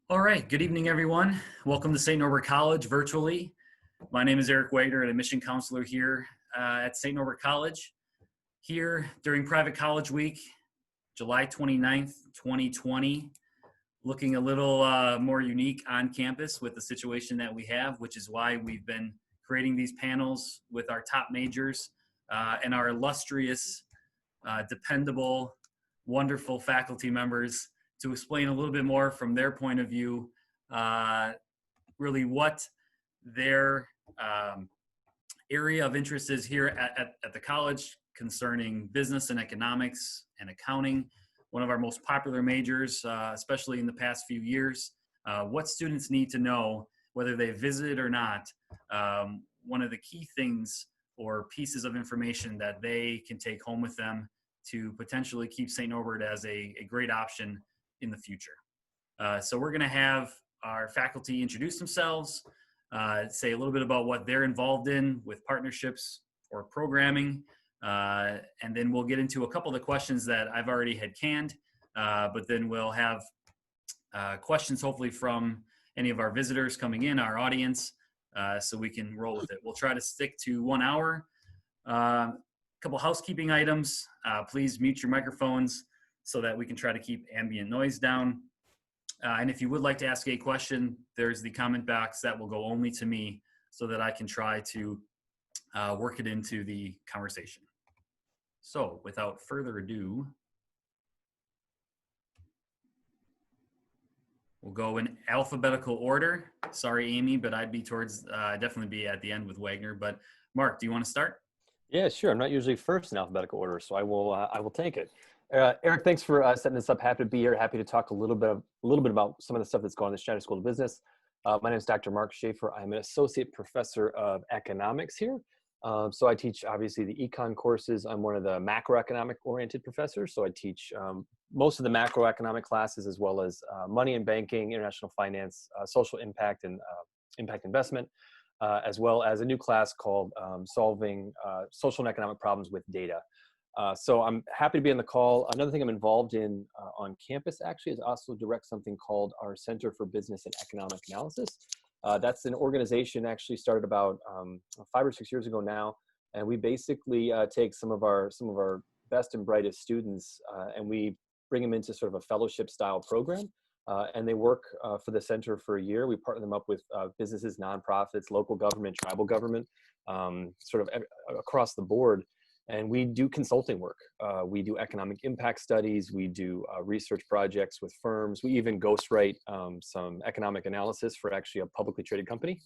All right, good evening, everyone. Welcome to St. Norbert College virtually. My name is Eric Wagner, an admission counselor here at St. Norbert College. Here during Private College Week, July 29th, 2020, looking a little more unique on campus with the situation that we have, which is why we've been creating these panels with our top majors and our illustrious, dependable, wonderful faculty members to explain a little bit more from their point of view, really what their area of interest is here at the college concerning business and economics and accounting, one of our most popular majors, especially in the past few years. What students need to know, whether they visit or not, one of the key things or pieces of information that they can take home with them to potentially keep St. Norbert as a great option in the future. So we're going to have our faculty introduce themselves, say a little bit about what they're involved in with partnerships or programming, and then we'll get into a couple of the questions that I've already had canned, but then we'll have questions hopefully from any of our visitors coming in, our audience, so we can roll with it. We'll try to stick to 1 hour. A couple housekeeping items. Please mute your microphones so that we can try to keep ambient noise down. And if you would like to ask a question, there's the comment box that will go only to me so that I can try to work it into the conversation. So without further ado, we'll go in alphabetical order. Sorry, Amy, but I'd be definitely be at the end with Wagner. But Mark, do you want to start? Yeah, sure. I'm not usually first in alphabetical order, so I will take it. Eric, thanks for setting this up. Happy to be here. Happy to talk a little bit about some of the stuff that's going on in the Schneider School of Business. My name is Dr. Mark Schaeffer. I'm an associate professor of economics here. So I teach obviously the econ courses. I'm one of the macroeconomic oriented professors. So I teach most of the macroeconomic classes as well as money and banking, international finance, social impact and impact investment, as well as a new class called solving social and economic problems with data. So I'm happy to be on the call. Another thing I'm involved in on campus actually is also direct something called our Center for Business and Economic Analysis. That's an organization actually started about 5 or 6 years ago now, and we basically take some of our best and brightest students and we bring them into sort of a fellowship style program, and they work for the center for a year. We partner them up with businesses, nonprofits, local government, tribal government, sort of across the board. And we do consulting work. We do economic impact studies. We do research projects with firms. We even ghostwrite some economic analysis for actually a publicly traded company.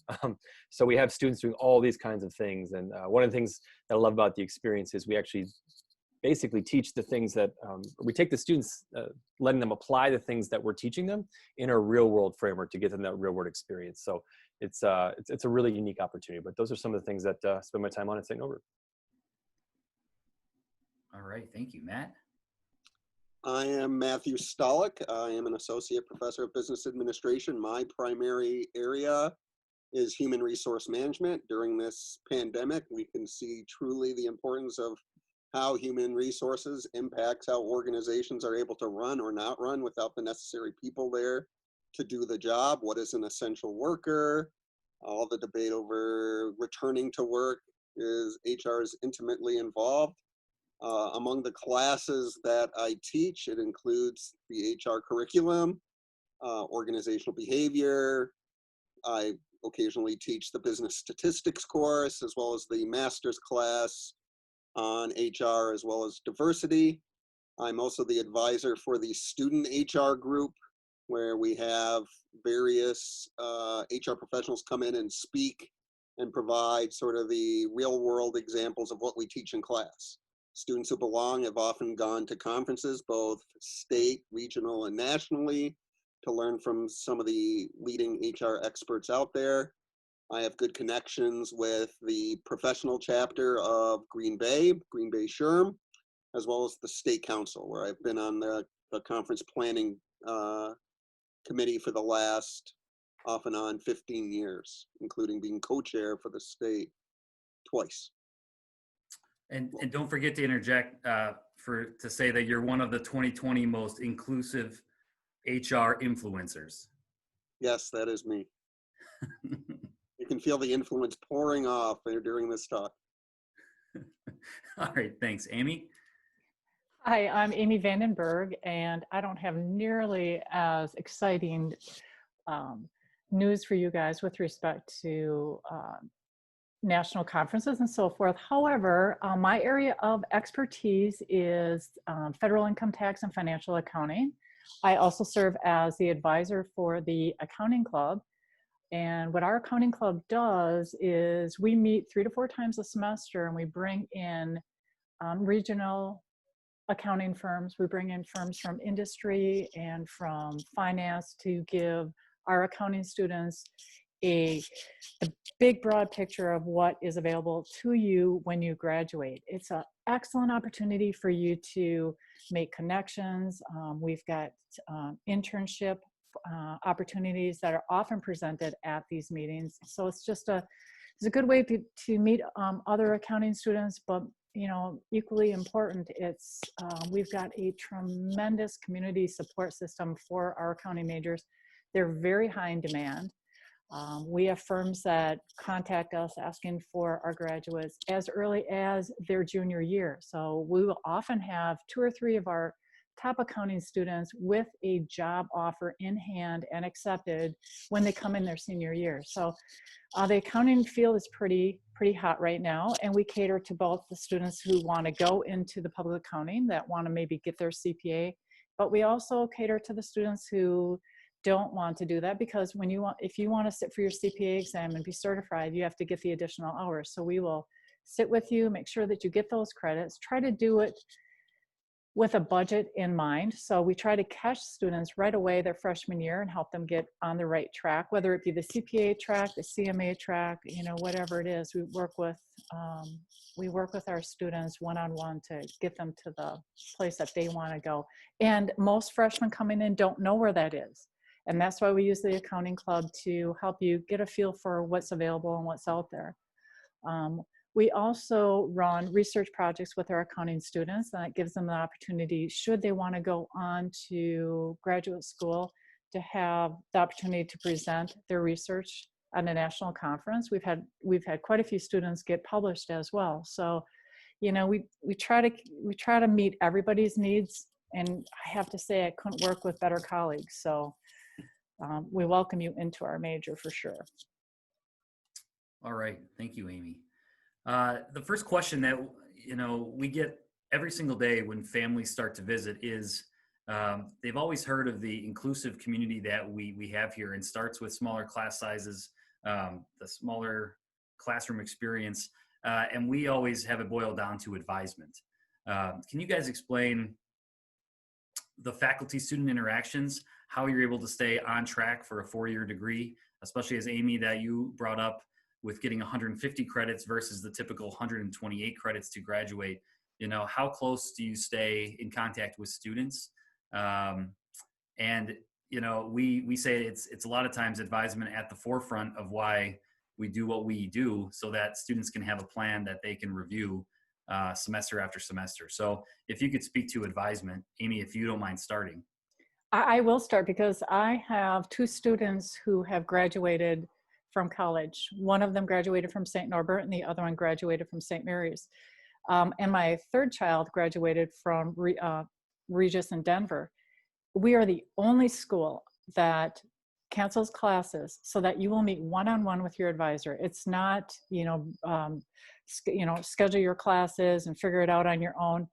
So we have students doing all these kinds of things. And one of the things that I love about the experience is we actually basically teach the things that, we take the students, letting them apply the things that we're teaching them in a real world framework to get them that real world experience. So it's a really unique opportunity, but those are some of the things that I spend my time on at St. Norbert. All right, thank you, Matt. I am Matthew Stolik. I am an associate professor of business administration. My primary area is human resource management. During this pandemic, we can see truly the importance of how human resources impacts how organizations are able to run or not run without the necessary people there to do the job. What is an essential worker? All the debate over returning to work HR is intimately involved. Among the classes that I teach, it includes the HR curriculum, organizational behavior. I occasionally teach the business statistics course, as well as the master's class on HR, as well as diversity. I'm also the advisor for the student HR group, where we have various HR professionals come in and speak and provide sort of the real world examples of what we teach in class. Students who belong have often gone to conferences, both state, regional, and nationally, to learn from some of the leading HR experts out there. I have good connections with the professional chapter of Green Bay SHRM, as well as the state council, where I've been on the conference planning committee for the last off and on 15 years, including being co-chair for the state twice. And don't forget to interject to say that you're one of the 2020 most inclusive HR influencers. Yes, that is me. You can feel the influence pouring off during this talk. All right, thanks. Amy? Hi, I'm Amy VanDenberg, and I don't have nearly as exciting news for you guys with respect to national conferences and so forth. However, my area of expertise is federal income tax and financial accounting. I also serve as the advisor for the accounting club. And what our accounting club does is we meet 3 to 4 times a semester, and we bring in regional accounting firms. We bring in firms from industry and from finance to give our accounting students a big broad picture of what is available to you when you graduate. It's an excellent opportunity for you to make connections. We've got internship opportunities that are often presented at these meetings. So it's a good way to meet other accounting students, but equally important, it's we've got a tremendous community support system for our accounting majors. They're very high in demand. We have firms that contact us asking for our graduates as early as their junior year. So we will often have 2 or 3 of our top accounting students with a job offer in hand and accepted when they come in their senior year. So the accounting field is pretty hot right now, and we cater to both the students who want to go into the public accounting, that want to maybe get their CPA, but we also cater to the students who don't want to do that, because if you want to sit for your CPA exam and be certified, you have to get the additional hours. So we will sit with you, make sure that you get those credits, try to do it with a budget in mind. So we try to catch students right away their freshman year and help them get on the right track, whether it be the CPA track, the CMA track, whatever it is. We work with our students one-on-one to get them to the place that they want to go. And most freshmen coming in don't know where that is. And that's why we use the accounting club to help you get a feel for what's available and what's out there. We also run research projects with our accounting students, and that gives them the opportunity, should they want to go on to graduate school, to have the opportunity to present their research at a national conference. We've had quite a few students get published as well. So, we try to meet everybody's needs, and I have to say I couldn't work with better colleagues. So we welcome you into our major for sure. All right, thank you, Amy. The first question that we get every single day when families start to visit is they've always heard of the inclusive community that we have here, and starts with smaller class sizes, the smaller classroom experience, and we always have it boiled down to advisement. Can you guys explain the faculty-student interactions, how you're able to stay on track for a 4-year degree, especially as Amy, that you brought up, with getting 150 credits versus the typical 128 credits to graduate? How close do you stay in contact with students? And we say it's a lot of times advisement at the forefront of why we do what we do, so that students can have a plan that they can review semester after semester. So if you could speak to advisement, Amy, if you don't mind starting. I will start, because I have 2 students who have graduated from college. One of them graduated from St. Norbert, and the other one graduated from St. Mary's. And my 3rd child graduated from Regis in Denver. We are the only school that cancels classes so that you will meet one-on-one with your advisor. It's not, schedule your classes and figure it out on your own.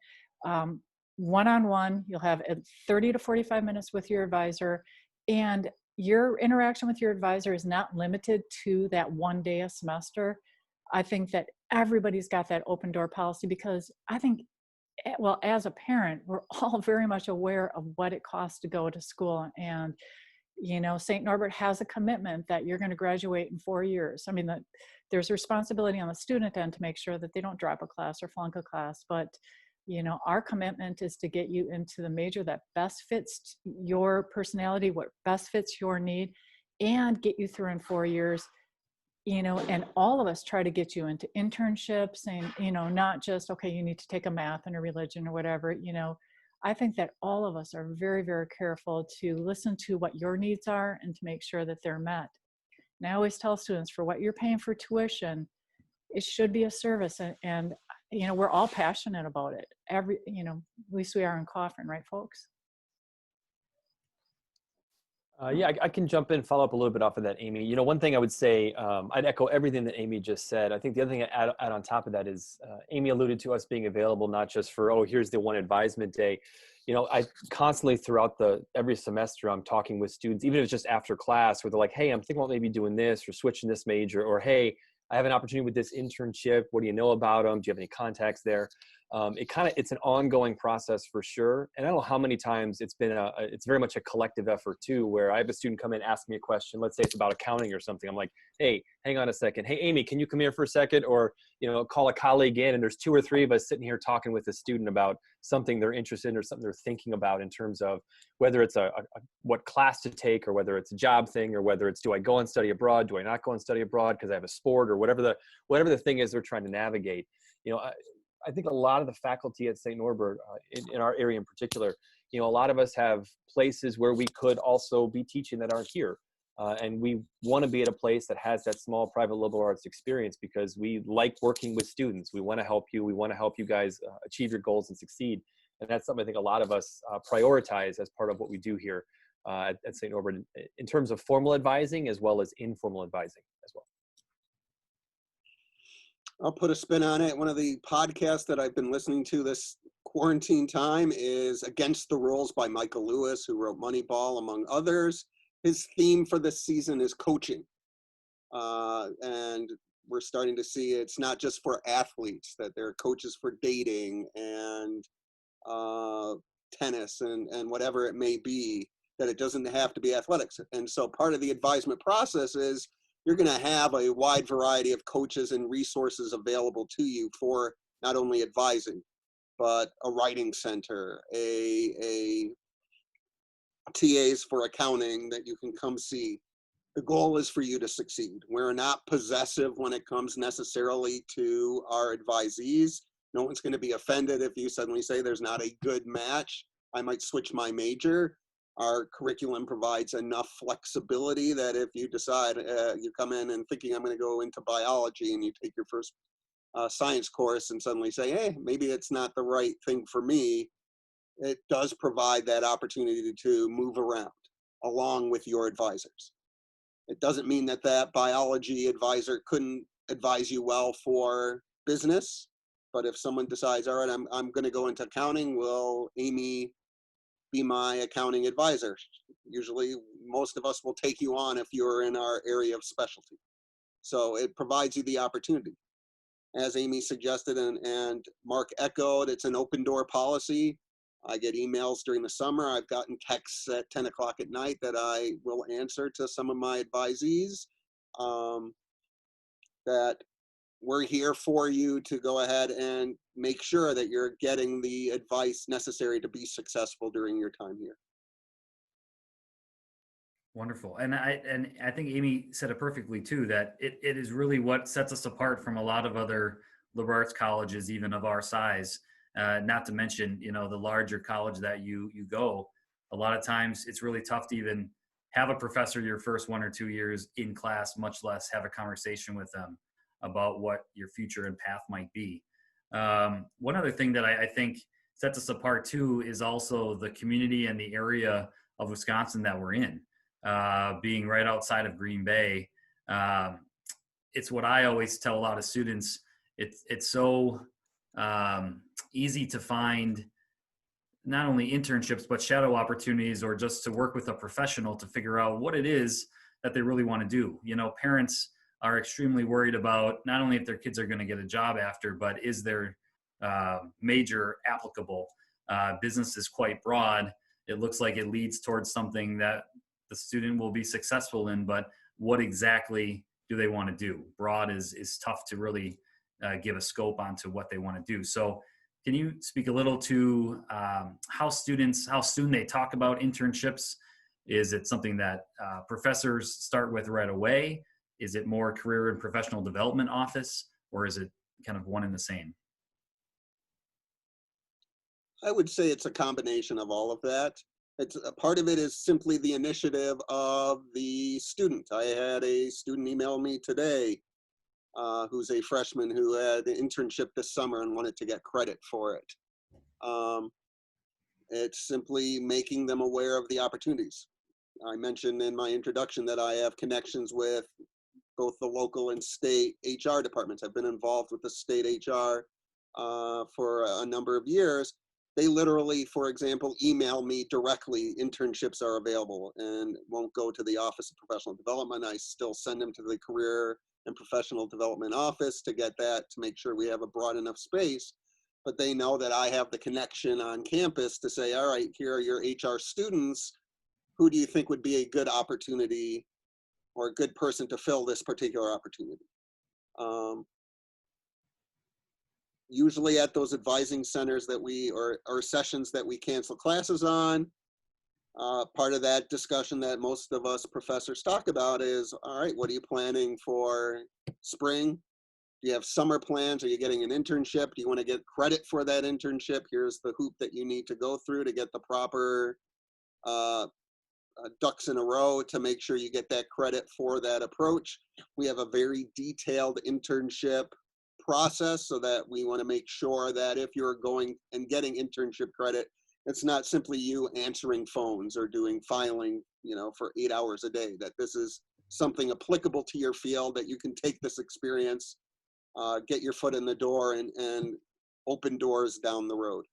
One-on-one, you'll have 30 to 45 minutes with your advisor, and your interaction with your advisor is not limited to that 1 day a semester. I think that everybody's got that open door policy, because I think, well, as a parent, we're all very much aware of what it costs to go to school. And, St. Norbert has a commitment that you're going to graduate in 4 years. I mean, there's a responsibility on the student end to make sure that they don't drop a class or flunk a class. But our commitment is to get you into the major that best fits your personality, what best fits your need, and get you through in 4 years. And all of us try to get you into internships, and, not just, okay, you need to take a math and a religion or whatever. I think that all of us are very, very careful to listen to what your needs are and to make sure that they're met. And I always tell students, for what you're paying for tuition, it should be a service. And you know, we're all passionate about it. At least we are in Coffin, right, folks? Yeah, I can jump in and follow up a little bit off of that, Amy. You know, one thing I would say, I'd echo everything that Amy just said. I think the other thing I'd add on top of that is Amy alluded to us being available, not just for, oh, here's the one advisement day. You know, I constantly throughout every semester, I'm talking with students, even if it's just after class, where they're like, hey, I'm thinking about maybe doing this or switching this major, or hey, I have an opportunity with this internship. What do you know about them? Do you have any contacts there? It's an ongoing process for sure. And I don't know how many times it's been it's very much a collective effort too, where I have a student come in, ask me a question. Let's say it's about accounting or something. I'm like, hey, hang on a second. Hey, Amy, can you come here for a second? Or, you know, call a colleague in, and there's 2 or 3 of us sitting here talking with a student about something they're interested in or something they're thinking about in terms of whether it's what class to take, or whether it's a job thing, or whether it's, do I go and study abroad? Do I not go and study abroad because I have a sport, or whatever the thing is they're trying to navigate. You know, I think a lot of the faculty at St. Norbert, in our area in particular, you know, a lot of us have places where we could also be teaching that aren't here. And we want to be at a place that has that small private liberal arts experience, because we like working with students. We want to help you. We want to help you guys achieve your goals and succeed. And that's something I think a lot of us prioritize as part of what we do here at St. Norbert, in terms of formal advising as well as informal advising as well. I'll put a spin on it. One of the podcasts that I've been listening to this quarantine time is Against the Rules by Michael Lewis, who wrote Moneyball, among others. His theme for this season is coaching. And we're starting to see it's not just for athletes, that there are coaches for dating and tennis and whatever it may be, that it doesn't have to be athletics. And so part of the advisement process is you're going to have a wide variety of coaches and resources available to you for not only advising, but a writing center, a TAs for accounting that you can come see. The goal is for you to succeed. We're not possessive when it comes necessarily to our advisees. No one's going to be offended if you suddenly say there's not a good match. I might switch my major. Our curriculum provides enough flexibility that if you decide you come in and thinking I'm going to go into biology, and you take your first science course and suddenly say, hey, maybe it's not the right thing for me, it does provide that opportunity to move around along with your advisors. It doesn't mean that that biology advisor couldn't advise you well for business, but if someone decides, all right, I'm going to go into accounting, will Amy be my accounting advisor? Usually most of us will take you on if you're in our area of specialty. So it provides you the opportunity. As Amy suggested and Mark echoed, it's an open door policy. I get emails during the summer. I've gotten texts at 10 o'clock at night that I will answer to some of my advisees, that we're here for you to go ahead and make sure that you're getting the advice necessary to be successful during your time here. Wonderful. And I think Amy said it perfectly too, that it is really what sets us apart from a lot of other liberal arts colleges, even of our size. Not to mention, you know, the larger college that you go, a lot of times it's really tough to even have a professor your first 1 or 2 years in class, much less have a conversation with them about what your future and path might be. One other thing that I think sets us apart too is also the community and the area of Wisconsin that we're in. Being right outside of Green Bay, it's what I always tell a lot of students. It's so easy to find not only internships, but shadow opportunities, or just to work with a professional to figure out what it is that they really want to do. You know, parents are extremely worried about not only if their kids are going to get a job after, but is their major applicable. Business is quite broad. It looks like it leads towards something that the student will be successful in, but what exactly do they want to do? Broad is tough to really give a scope onto what they want to do. So can you speak a little to how soon they talk about internships? Is it something that professors start with right away? Is it more career and professional development office, or is it kind of one and the same? I would say it's a combination of all of that. It's a part of it is simply the initiative of the student. I had a student email me today who's a freshman who had an internship this summer and wanted to get credit for it. It's simply making them aware of the opportunities. I mentioned in my introduction that I have connections with both the local and state HR departments. I've been involved with the state HR for a number of years. They literally, for example, email me directly, internships are available, and won't go to the Office of Professional Development. I still send them to the Career and Professional Development Office to get that, to make sure we have a broad enough space. But they know that I have the connection on campus to say, all right, here are your HR students. Who do you think would be a good opportunity or a good person to fill this particular opportunity? Usually at those advising centers that we, or sessions that we cancel classes on, part of that discussion that most of us professors talk about is, all right, what are you planning for spring? Do you have summer plans? Are you getting an internship? Do you want to get credit for that internship? Here's the hoop that you need to go through to get the proper ducks in a row to make sure you get that credit for that approach. We have a very detailed internship process so that we want to make sure that if you're going and getting internship credit, it's not simply you answering phones or doing filing, for 8 hours a day, that this is something applicable to your field, that you can take this experience, get your foot in the door and open doors down the road.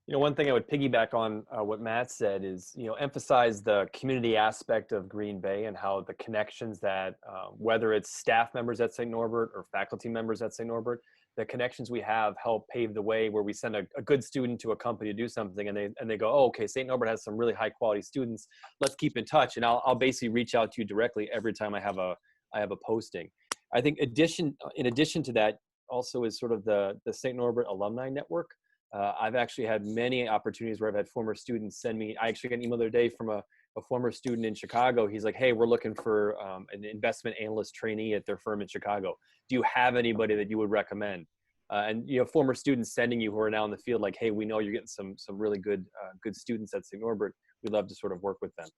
One thing I would piggyback on what Matt said is, emphasize the community aspect of Green Bay and how the connections that, whether it's staff members at St. Norbert or faculty members at St. Norbert, the connections we have help pave the way where we send a good student to a company to do something and they go, oh, okay, St. Norbert has some really high quality students. Let's keep in touch. And I'll basically reach out to you directly every time I have a posting. I think in addition to that also is sort of the St. Norbert alumni network. I've actually had many opportunities where I've had former students send me, I actually got an email the other day from a former student in Chicago. He's like, hey, we're looking for an investment analyst trainee at their firm in Chicago. Do you have anybody that you would recommend? And former students sending you who are now in the field, like, hey, we know you're getting some really good students at St. Norbert. We'd love to sort of work with them.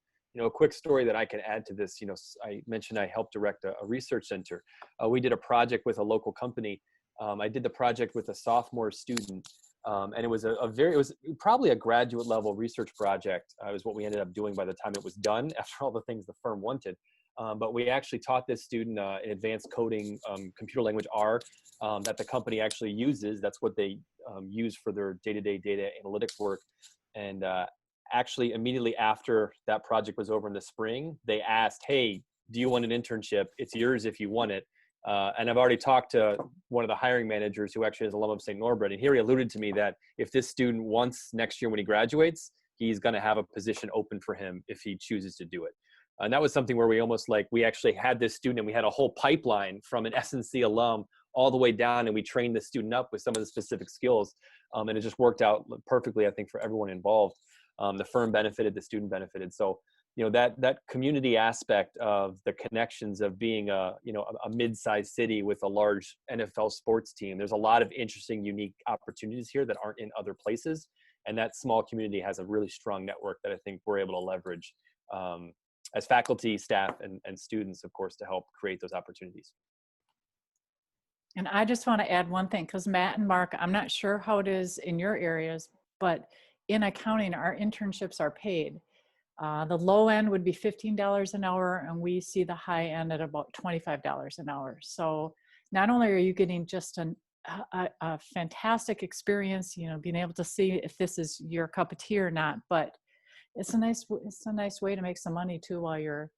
A quick story that I can add to this, I mentioned I helped direct a research center. We did a project with a local company. I did the project with a sophomore student. And it was it was probably a graduate level research project. It was what we ended up doing by the time it was done, after all the things the firm wanted. But we actually taught this student in advanced coding, computer language R, that the company actually uses. That's what they use for their day-to-day data analytics work. And actually immediately after that project was over in the spring, they asked, hey, do you want an internship? It's yours if you want it. And I've already talked to one of the hiring managers who actually is an alum of St. Norbert. And here he alluded to me that if this student wants next year when he graduates, he's going to have a position open for him if he chooses to do it. And that was something where we actually had this student and we had a whole pipeline from an S&C alum all the way down, and we trained the student up with some of the specific skills. And it just worked out perfectly, I think, for everyone involved. The firm benefited, the student benefited. So that community aspect of the connections of being a mid-sized city with a large NFL sports team. There's a lot of interesting, unique opportunities here that aren't in other places. And that small community has a really strong network that I think we're able to leverage as faculty, staff, and students, of course, to help create those opportunities. And I just want to add one thing, because Matt and Mark, I'm not sure how it is in your areas, but in accounting, our internships are paid. The low end would be $15 an hour, and we see the high end at about $25 an hour. So not only are you getting just a fantastic experience, being able to see if this is your cup of tea or not, but it's a nice way to make some money too while you're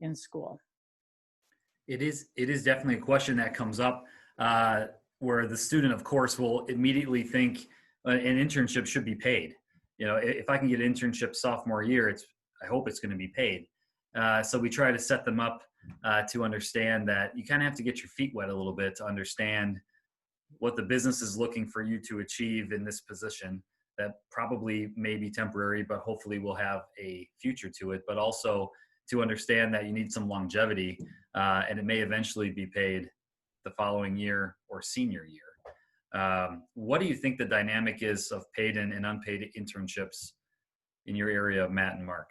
in school. It is definitely a question that comes up where the student, of course, will immediately think an internship should be paid. If I can get an internship sophomore year, I hope it's going to be paid. So we try to set them up to understand that you kind of have to get your feet wet a little bit to understand what the business is looking for you to achieve in this position that probably may be temporary, but hopefully will have a future to it, but also to understand that you need some longevity and it may eventually be paid the following year or senior year. What do you think the dynamic is of paid and unpaid internships in your area, Matt and Mark?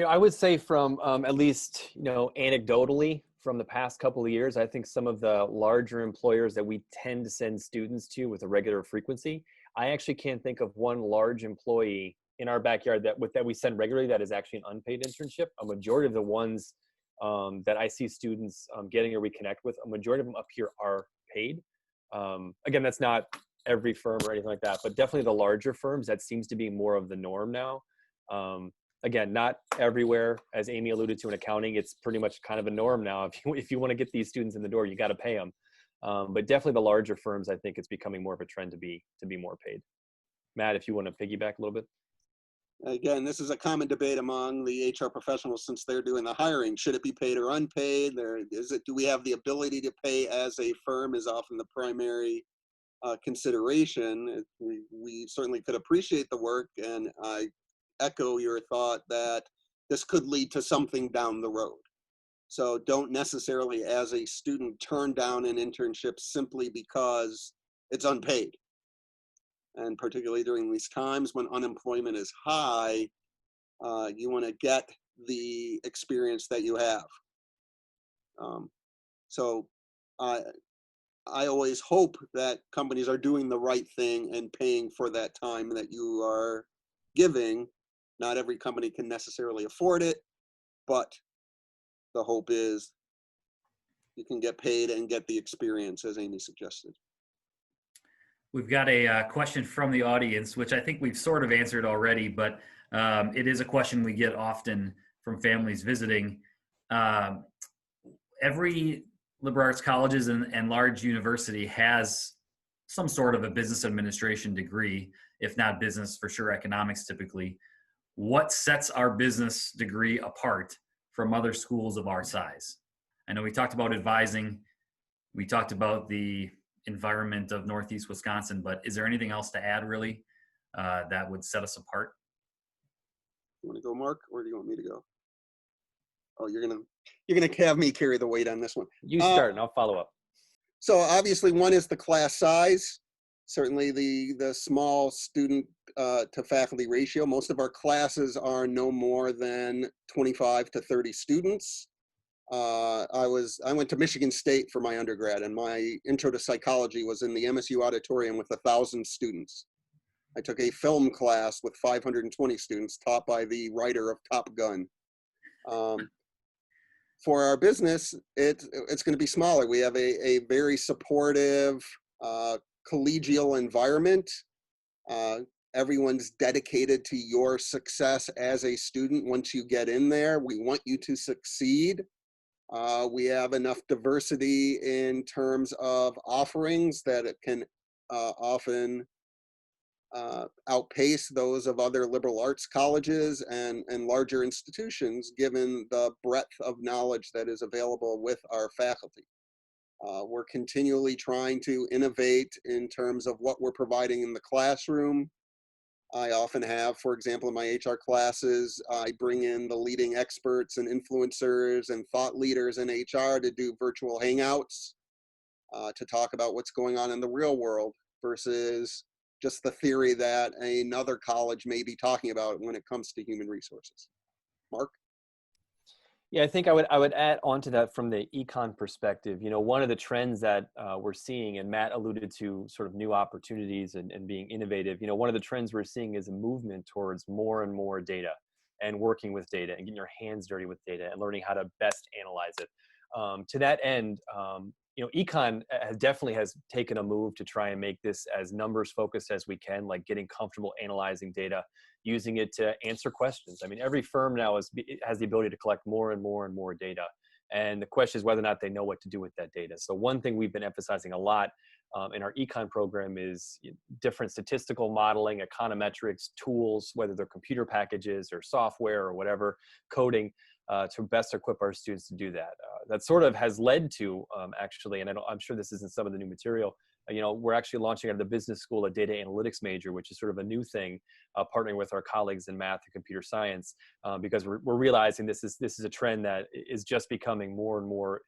I would say from at least, anecdotally from the past couple of years, I think some of the larger employers that we tend to send students to with a regular frequency, I actually can't think of one large employee in our backyard that we send regularly that is actually an unpaid internship. A majority of the ones that I see students getting or we connect with, a majority of them up here are paid. Again, that's not every firm or anything like that, but definitely the larger firms, that seems to be more of the norm now. Again, not everywhere, as Amy alluded to in accounting, it's pretty much kind of a norm now. If you want to get these students in the door, you got to pay them. But definitely the larger firms, I think it's becoming more of a trend to be more paid. Matt, if you want to piggyback a little bit. Again, this is a common debate among the HR professionals since they're doing the hiring. Should it be paid or unpaid? Do we have the ability to pay as a firm is often the primary consideration. We certainly could appreciate the work, and I echo your thought that this could lead to something down the road. So don't necessarily, as a student, turn down an internship simply because it's unpaid. And particularly during these times when unemployment is high, you want to get the experience that you have. So I always hope that companies are doing the right thing and paying for that time that you are giving. Not every company can necessarily afford it, but the hope is you can get paid and get the experience, as Amy suggested. We've got a question from the audience, which I think we've sort of answered already, but it is a question we get often from families visiting. Every liberal arts colleges and large university has some sort of a business administration degree, if not business, for sure economics typically. What sets our business degree apart from other schools of our size? I know we talked about advising, we talked about the environment of Northeast Wisconsin, but is there anything else to add really that would set us apart? You want to go, Mark, or do you want me to go? Oh, you're gonna have me carry the weight on this one. You start and I'll follow up. So obviously one is the class size. Certainly the small student to faculty ratio. Most of our classes are no more than 25 to 30 students. I went to Michigan State for my undergrad, and my intro to psychology was in the MSU auditorium with 1,000 students. I took a film class with 520 students taught by the writer of Top Gun. For our business, it's going to be smaller. We have a very supportive, collegial environment. Everyone's dedicated to your success as a student once you get in there. We want you to succeed. We have enough diversity in terms of offerings that it can often outpace those of other liberal arts colleges and larger institutions, given the breadth of knowledge that is available with our faculty. We're continually trying to innovate in terms of what we're providing in the classroom. I often have, for example, in my HR classes, I bring in the leading experts and influencers and thought leaders in HR to do virtual hangouts to talk about what's going on in the real world versus just the theory that another college may be talking about when it comes to human resources. Mark? Yeah, I think I would add on to that from the econ perspective. One of the trends that we're seeing, and Matt alluded to sort of new opportunities and being innovative, one of the trends we're seeing is a movement towards more and more data and working with data and getting your hands dirty with data and learning how to best analyze it. To that end, econ definitely has taken a move to try and make this as numbers focused as we can, like getting comfortable analyzing data, using it to answer questions. I mean, every firm now has the ability to collect more and more and more data. And the question is whether or not they know what to do with that data. So one thing we've been emphasizing a lot in our econ program is different statistical modeling, econometrics, tools, whether they're computer packages or software or whatever, coding, to best equip our students to do that. That sort of has led to, actually, and I'm sure this isn't some of the new material, we're actually launching out of the business school a data analytics major, which is sort of a new thing, partnering with our colleagues in math and computer science, because we're realizing this is a trend that is just becoming more and more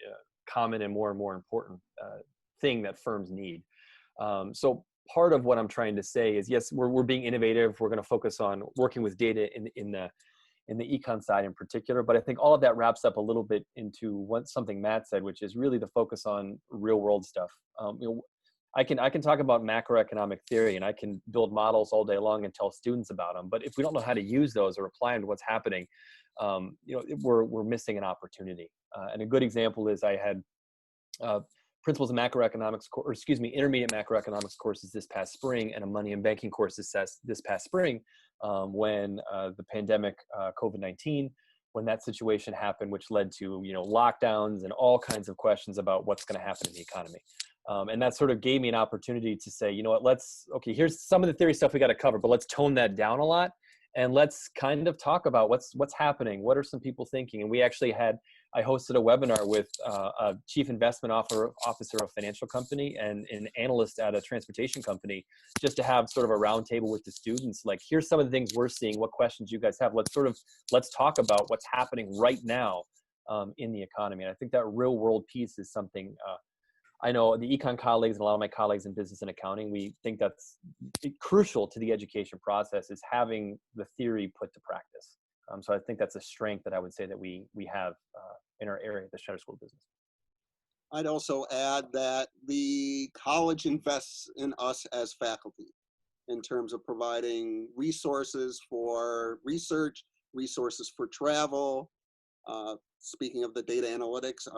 common and more important thing that firms need. So part of what I'm trying to say is, yes, we're being innovative. We're going to focus on working with data in the econ side in particular. But I think all of that wraps up a little bit into something Matt said, which is really the focus on real world stuff. I can talk about macroeconomic theory and I can build models all day long and tell students about them. But if we don't know how to use those or apply them to what's happening, we're missing an opportunity. And a good example is I had principles of macroeconomics, intermediate macroeconomics courses this past spring and a money and banking course this past spring when the pandemic, COVID-19, when that situation happened, which led to, lockdowns and all kinds of questions about what's going to happen in the economy. And that sort of gave me an opportunity to say, you know what, here's some of the theory stuff we got to cover, but let's tone that down a lot. And let's kind of talk about what's happening. What are some people thinking? And I hosted a webinar with a chief investment officer of a financial company and an analyst at a transportation company, just to have sort of a roundtable with the students. Like, here's some of the things we're seeing. What questions you guys have? Let's talk about what's happening right now in the economy. And I think that real world piece is something I know the econ colleagues and a lot of my colleagues in business and accounting, we think that's crucial to the education process, is having the theory put to practice. So I think that's a strength that I would say that we have in our area, the Charter School of Business. I'd also add that the college invests in us as faculty in terms of providing resources for research, resources for travel. Speaking of the data analytics,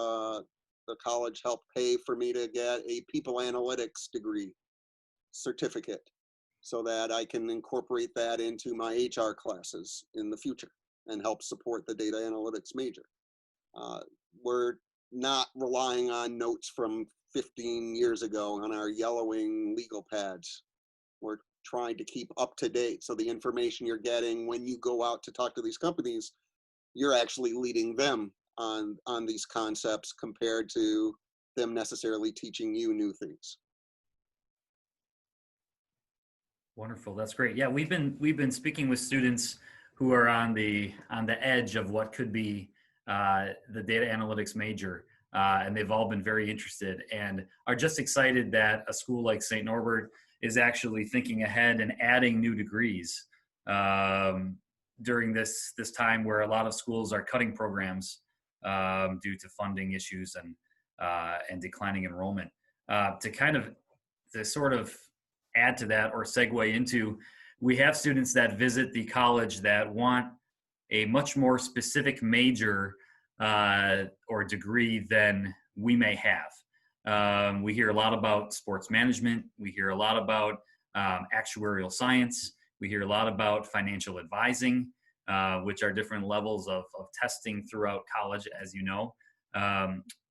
the college helped pay for me to get a people analytics degree certificate so that I can incorporate that into my HR classes in the future and help support the data analytics major. We're not relying on notes from 15 years ago on our yellowing legal pads. We're trying to keep up to date. So the information you're getting when you go out to talk to these companies, you're actually leading them on these concepts compared to them necessarily teaching you new things. Wonderful, that's great. Yeah, we've been speaking with students who are on the edge of what could be the data analytics major, and they've all been very interested and are just excited that a school like St. Norbert is actually thinking ahead and adding new degrees during this time where a lot of schools are cutting programs due to funding issues and declining enrollment. To sort of add to that or segue into, we have students that visit the college that want a much more specific major or degree than we may have. We hear a lot about sports management. We hear a lot about actuarial science. We hear a lot about financial advising, which are different levels of testing throughout college, as you know.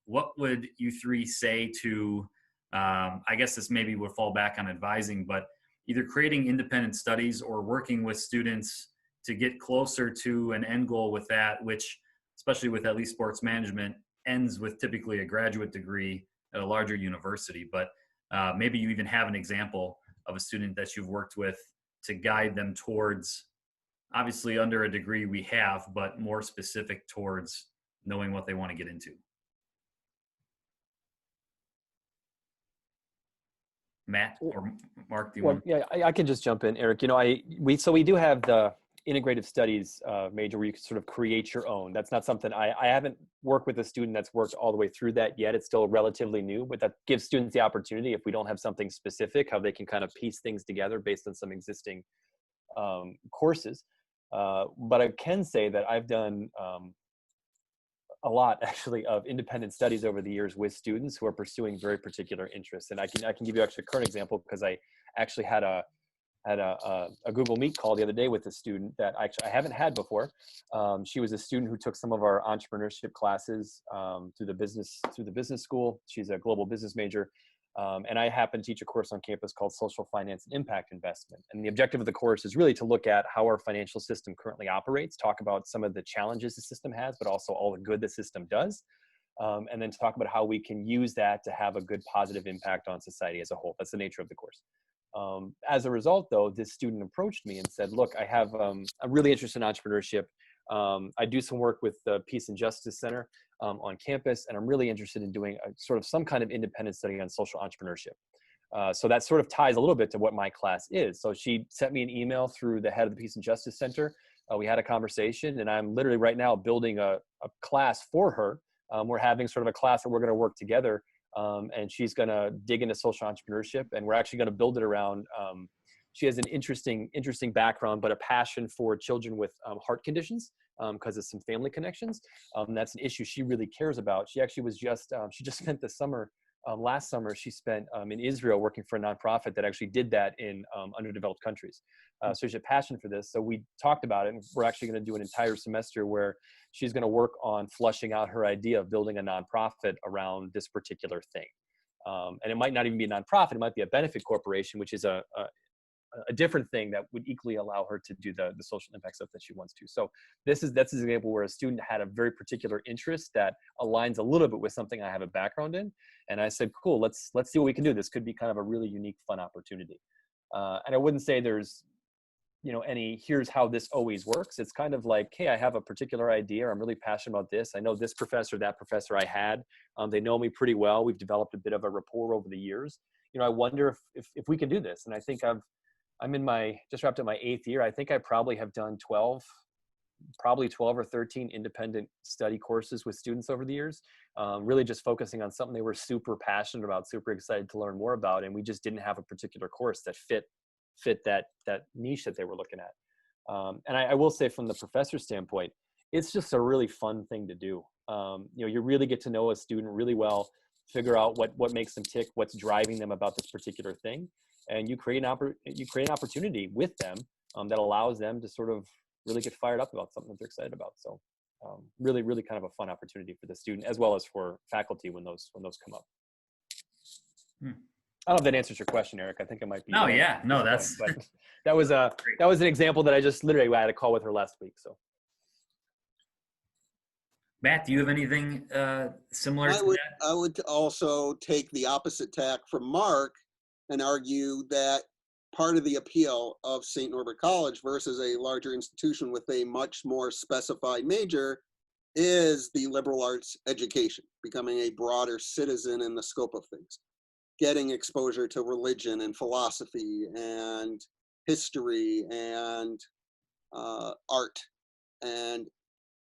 What would you three say to, I guess this maybe would fall back on advising, but either creating independent studies or working with students to get closer to an end goal with that, which, especially with at least sports management, ends with typically a graduate degree at a larger university. But maybe you even have an example of a student that you've worked with to guide them towards, obviously under a degree we have, but more specific towards knowing what they want to get into. Matt or Mark, do you want? Yeah, I can just jump in, Eric. We do have the integrative studies major where you can sort of create your own. That's not something I haven't worked with a student that's worked all the way through that yet. It's still relatively new, but that gives students the opportunity, if we don't have something specific, how they can kind of piece things together based on some existing courses. But I can say that I've done a lot actually of independent studies over the years with students who are pursuing very particular interests. And I can give you actually a current example, because I actually had a Google Meet call the other day with a student that I haven't had before. She was a student who took some of our entrepreneurship classes through the business school. She's a global business major. And I happen to teach a course on campus called Social Finance and Impact Investment. And the objective of the course is really to look at how our financial system currently operates, talk about some of the challenges the system has, but also all the good the system does. And then talk about how we can use that to have a good positive impact on society as a whole. That's the nature of the course. As a result, though, this student approached me and said, look, I'm really interested in entrepreneurship. I do some work with the Peace and Justice Center. on campus, and I'm really interested in doing a, sort of some kind of independent study on social entrepreneurship. So that sort of ties a little bit to what my class is. So she sent me an email through the head of the Peace and Justice Center. We had a conversation, and I'm literally right now building a class for her. We're having sort of a class where we're going to work together, and she's going to dig into social entrepreneurship, and we're actually going to build it around. She has an interesting background, but a passion for children with heart conditions because of some family connections. That's an issue she really cares about. She actually was she just spent the summer. Last summer, she spent in Israel working for a nonprofit that actually did that in underdeveloped countries. So she had a passion for this. So we talked about it, and we're actually going to do an entire semester where she's going to work on flushing out her idea of building a nonprofit around this particular thing. And it might not even be a nonprofit. It might be a benefit corporation, which is a different thing that would equally allow her to do the social impact stuff that she wants to. So that's an example where a student had a very particular interest that aligns a little bit with something I have a background in. And I said, cool, let's see what we can do. This could be kind of a really unique, fun opportunity. And I wouldn't say there's, here's how this always works. It's kind of like, hey, I have a particular idea. I'm really passionate about this. I know this professor, that professor I had, they know me pretty well. We've developed a bit of a rapport over the years. I wonder if we can do this. And I think I'm just wrapped up my 8th year. I think I probably have done 12 or 13 independent study courses with students over the years, really just focusing on something they were super passionate about, super excited to learn more about. And we just didn't have a particular course that fit that niche that they were looking at. And I will say from the professor's standpoint, it's just a really fun thing to do. You really get to know a student really well, figure out what makes them tick, what's driving them about this particular thing. And you create an opportunity with them that allows them to sort of really get fired up about something that they're excited about. So really, really kind of a fun opportunity for the student as well as for faculty when those come up. I don't know if that answers your question, Eric. I think it might be. Oh yeah, no, that's. But that was an example that I just literally had a call with her last week. So. Matt, do you have anything similar to that? I would also take the opposite tack from Mark and argue that part of the appeal of St. Norbert College versus a larger institution with a much more specified major is the liberal arts education, becoming a broader citizen in the scope of things, getting exposure to religion and philosophy and history and art, and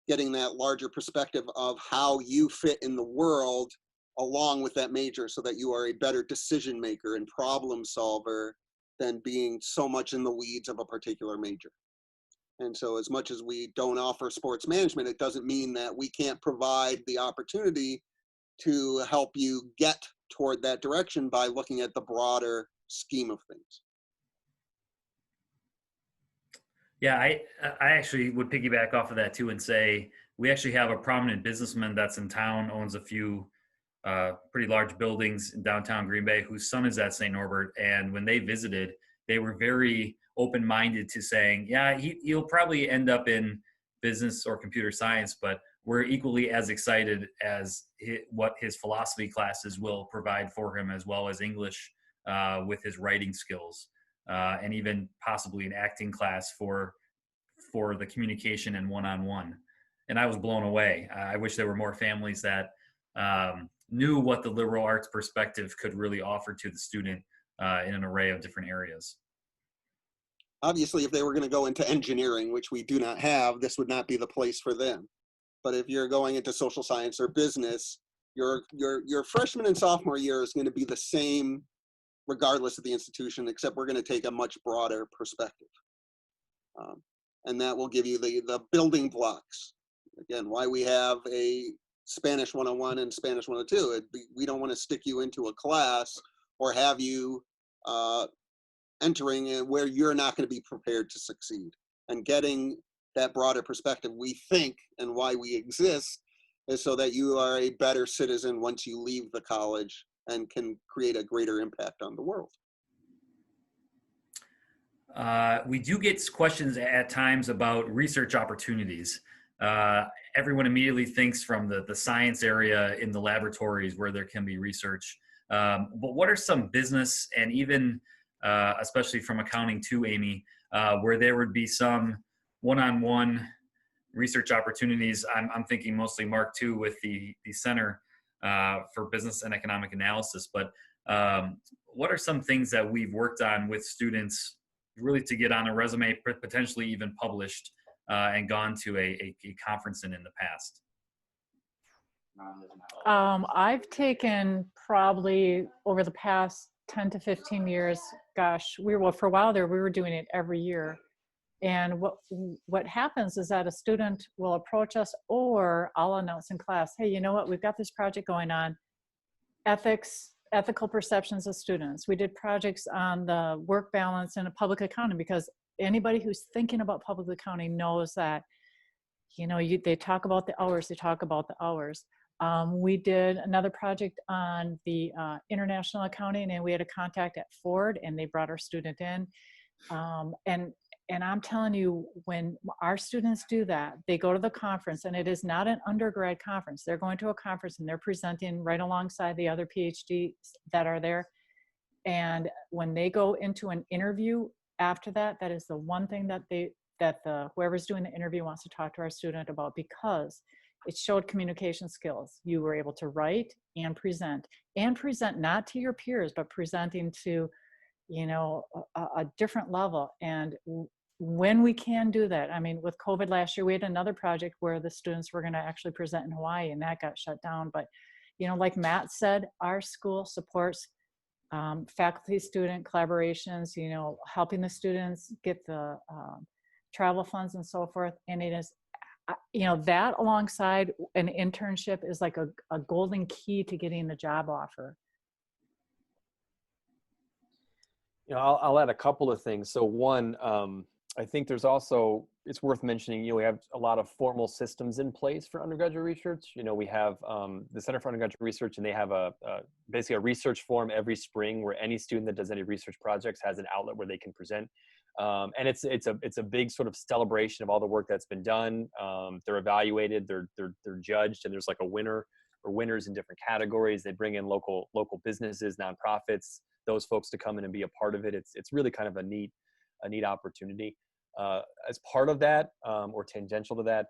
getting that larger perspective of how you fit in the world along with that major, so that you are a better decision maker and problem solver than being so much in the weeds of a particular major. And so as much as we don't offer sports management, it doesn't mean that we can't provide the opportunity to help you get toward that direction by looking at the broader scheme of things. Yeah, I actually would piggyback off of that too and say we actually have a prominent businessman that's in town, owns a few pretty large buildings in downtown Green Bay, whose son is at St. Norbert. And when they visited, they were very open-minded to saying, yeah, he'll probably end up in business or computer science, but we're equally as excited as what his philosophy classes will provide for him, as well as English with his writing skills, and even possibly an acting class for the communication and one-on-one. And I was blown away. I wish there were more families that knew what the liberal arts perspective could really offer to the student in an array of different areas. Obviously, if they were going to go into engineering, which we do not have, this would not be the place for them. But if you're going into social science or business, your freshman and sophomore year is going to be the same regardless of the institution, except we're going to take a much broader perspective. And that will give you the building blocks. Again, why we have a Spanish 101 and Spanish 102. We don't want to stick you into a class or have you entering where you're not going to be prepared to succeed. And getting that broader perspective, we think, and why we exist, is so that you are a better citizen once you leave the college and can create a greater impact on the world. We do get questions at times about research opportunities. Everyone immediately thinks from the science area in the laboratories where there can be research. But what are some business and even, especially from accounting too, Amy, where there would be some one-on-one research opportunities, I'm thinking mostly Mark too with the Center for Business and Economic Analysis. But what are some things that we've worked on with students really to get on a resume, potentially even published and gone to a conference in the past? I've taken probably over the past 10 to 15 years, gosh, for a while there, we were doing it every year. And what happens is that a student will approach us, or I'll announce in class, hey, you know what, we've got this project going on, ethical perceptions of students. We did projects on the work balance in a public accounting, because anybody who's thinking about public accounting knows that, they talk about the hours, we did another project on the international accounting, and we had a contact at Ford, and they brought our student in. And I'm telling you, when our students do that, they go to the conference, and it is not an undergrad conference. They're going to a conference and they're presenting right alongside the other PhDs that are there. And when they go into an interview after that, that is the one thing that whoever's doing the interview wants to talk to our student about, because it showed communication skills. You were able to write and present not to your peers, but presenting to, a different level. And when we can do that, I mean, with COVID last year, we had another project where the students were going to actually present in Hawaii, and that got shut down. But, like Matt said, our school supports faculty-student collaborations, helping the students get the travel funds and so forth. And it is, that alongside an internship is like a golden key to getting a job offer. I'll add a couple of things. So one, I think there's also, it's worth mentioning, we have a lot of formal systems in place for undergraduate research. We have the Center for Undergraduate Research, and they have basically a research forum every spring where any student that does any research projects has an outlet where they can present. And it's a big sort of celebration of all the work that's been done. They're evaluated, they're judged, and there's like a winner or winners in different categories. They bring in local businesses, nonprofits, those folks to come in and be a part of it. It's really kind of a neat opportunity. As part of that, or tangential to that,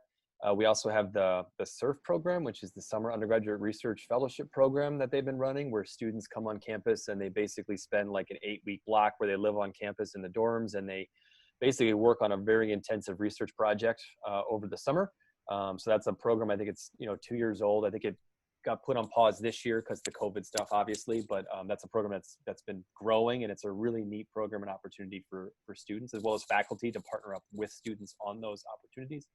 we also have the SURF program, which is the Summer Undergraduate Research Fellowship program that they've been running, where students come on campus and they basically spend like an 8-week block where they live on campus in the dorms, and they basically work on a very intensive research project over the summer. So that's a program, I think it's 2 years old. I think it got put on pause this year because the COVID stuff, obviously, but that's a program that's been growing, and it's a really neat program and opportunity for students as well as faculty to partner up with students on those opportunities.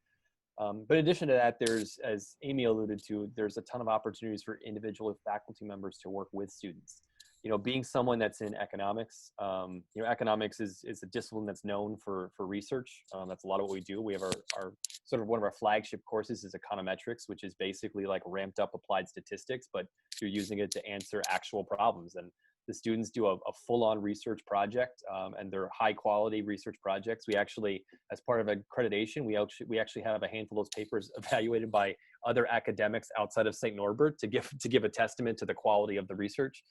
But in addition to that, there's, as Amy alluded to, there's a ton of opportunities for individual faculty members to work with students. Being someone that's in economics, economics is a discipline that's known for research. That's a lot of what we do. We have our sort of one of our flagship courses is econometrics, which is basically like ramped up applied statistics, but you're using it to answer actual problems. And the students do a full-on research project, and they're high-quality research projects. We actually, as part of accreditation, we actually have a handful of those papers evaluated by other academics outside of St. Norbert to give a testament to the quality of the research.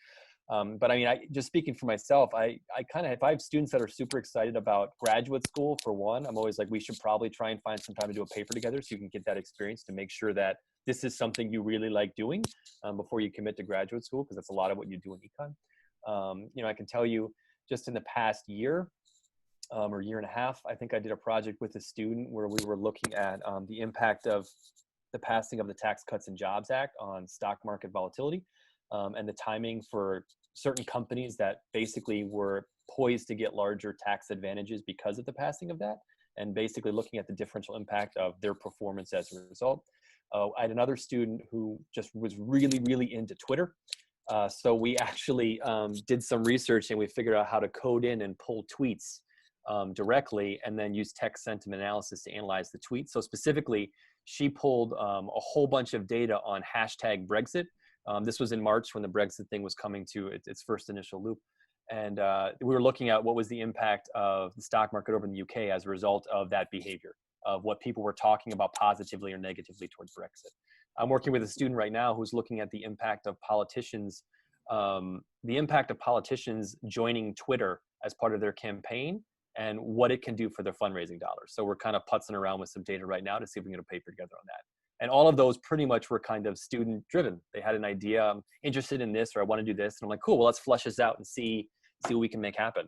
But I mean, just speaking for myself, I kind of, if I have students that are super excited about graduate school, for one, I'm always like, we should probably try and find some time to do a paper together so you can get that experience to make sure that this is something you really like doing before you commit to graduate school, because that's a lot of what you do in econ. I can tell you just in the past year or year and a half, I think I did a project with a student where we were looking at the impact of the passing of the Tax Cuts and Jobs Act on stock market volatility. And the timing for certain companies that basically were poised to get larger tax advantages because of the passing of that, and basically looking at the differential impact of their performance as a result. I had another student who just was really, really into Twitter. So we actually did some research, and we figured out how to code in and pull tweets directly, and then use text sentiment analysis to analyze the tweets. So specifically, she pulled a whole bunch of data on hashtag Brexit. This was in March when the Brexit thing was coming to its first initial loop. And we were looking at what was the impact of the stock market over in the UK as a result of that behavior, of what people were talking about positively or negatively towards Brexit. I'm working with a student right now who's looking at the impact of politicians joining Twitter as part of their campaign, and what it can do for their fundraising dollars. So we're kind of putzing around with some data right now to see if we can get a paper together on that. And all of those pretty much were kind of student driven. They had an idea, I'm interested in this, or I want to do this. And I'm like, cool, well, let's flesh this out and see what we can make happen.